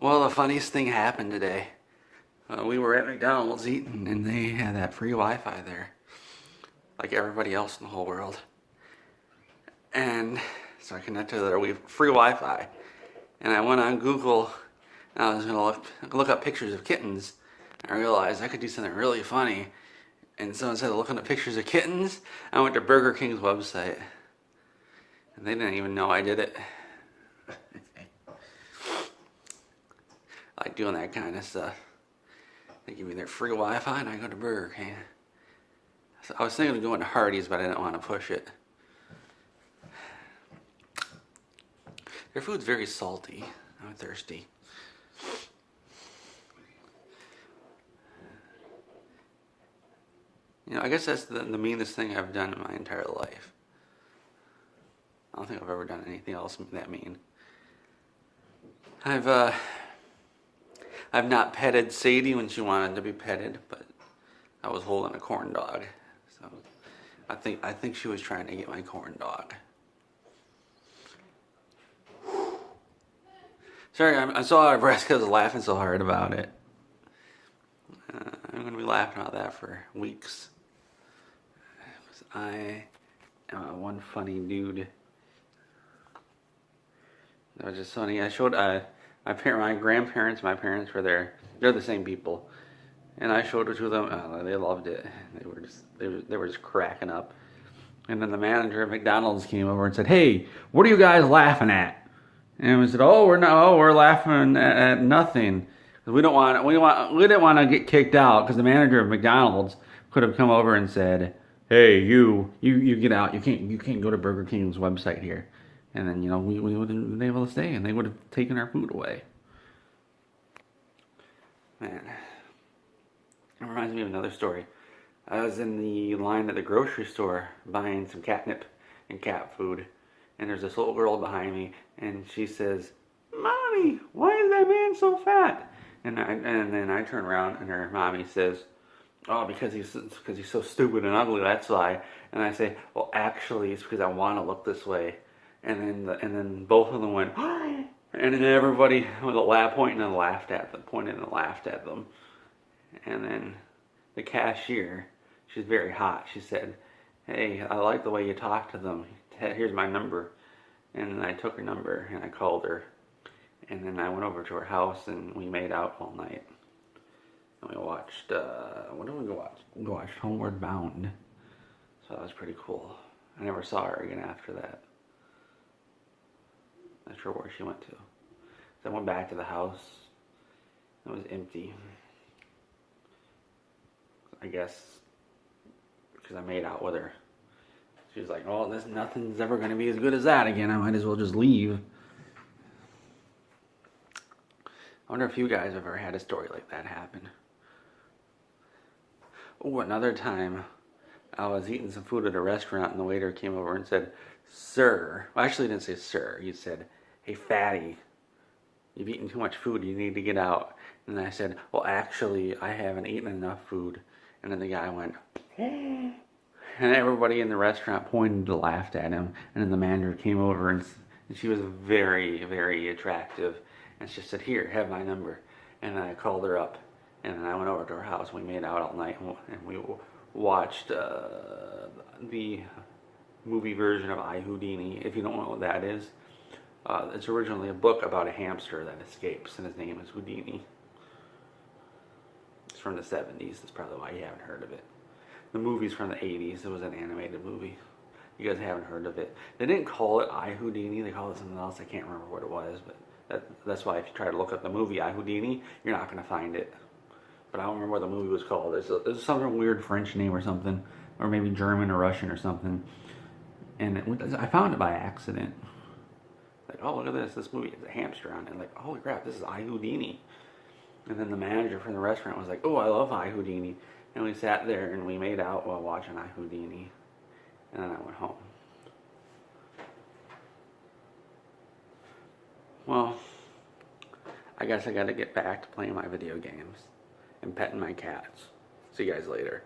Well, the funniest thing happened today. We were at McDonald's eating, and they had that free Wi-Fi there, like everybody else in the whole world. And so I connected to their free Wi-Fi, and I went on Google, and I was gonna look up pictures of kittens. And I realized I could do something really funny, and so instead of looking at pictures of kittens, I went to Burger King's website, and they didn't even know I did it. I like doing that kind of stuff. They give me their free Wi-Fi and I go to Burger King. So I was thinking of going to Hardee's, but I didn't want to push it. Their food's very salty. I'm thirsty. You know, I guess that's the meanest thing I've done in my entire life. I don't think I've ever done anything else that mean. I've not petted Sadie when she wanted to be petted, but I was holding a corn dog. So I think she was trying to get my corn dog. Sorry, I'm so out of breath because I was laughing so hard about it. I'm going to be laughing about that for weeks. I am one funny dude. That was just funny. I showed my grandparents, my parents were there. They're the same people, and I showed it to them. They loved it. They were just cracking up. And then the manager of McDonald's came over and said, "Hey, what are you guys laughing at?" And we said, we're laughing at nothing. We didn't want to get kicked out because the manager of McDonald's could have come over and said, "Hey, you get out. You can't go to Burger King's website here." And then, we wouldn't have been able to stay, and they would have taken our food away. Man, it reminds me of another story. I was in the line at the grocery store buying some catnip and cat food, and there's this little girl behind me, and she says, "Mommy, why is that man so fat?" And then I turn around, and her mommy says, "Oh, because he's so stupid and ugly, that's why." And I say, "Well, actually, it's because I want to look this way." And then both of them went, and then everybody with a pointed and laughed at them. And then the cashier, she's very hot. She said, "Hey, I like the way you talk to them. Here's my number." And then I took her number and I called her. And then I went over to her house and we made out all night. And we watched, what did we go watch? We watched Homeward Bound. So that was pretty cool. I never saw her again after that. Not sure where she went to. So I went back to the house. It was empty. I guess because I made out with her. She was like, "Oh, nothing's ever going to be as good as that again. I might as well just leave." I wonder if you guys have ever had a story like that happen. Oh, another time I was eating some food at a restaurant and the waiter came over and said, "Sir," well, actually he didn't say sir, he said, "Hey fatty, you've eaten too much food, you need to get out." And I said, "Well, actually I haven't eaten enough food." And then the guy went, and everybody in the restaurant pointed and laughed at him. And then the manager came over and she was very, very attractive. And she said, "Here, have my number." And I called her up. And then I went over to her house. We made out all night. And we watched the movie version of I, Houdini. If you don't know what that is, it's originally a book about a hamster that escapes. And his name is Houdini. It's from the 70s. That's probably why you haven't heard of it. The movie's from the 80s. It was an animated movie. You guys haven't heard of it. They didn't call it I, Houdini. They called it something else. I can't remember what it was. But that's why if you try to look up the movie I, Houdini, you're not going to find it. But I don't remember what the movie was called. There's some weird French name or something. Or maybe German or Russian or something. And I found it by accident. Like, oh, look at this. This movie has a hamster on it. Like, holy crap, this is I, Houdini. And then the manager from the restaurant was like, "Oh, I love I, Houdini." And we sat there and we made out while watching I, Houdini. And then I went home. Well, I guess I gotta get back to playing my video games and petting my cats. See you guys later.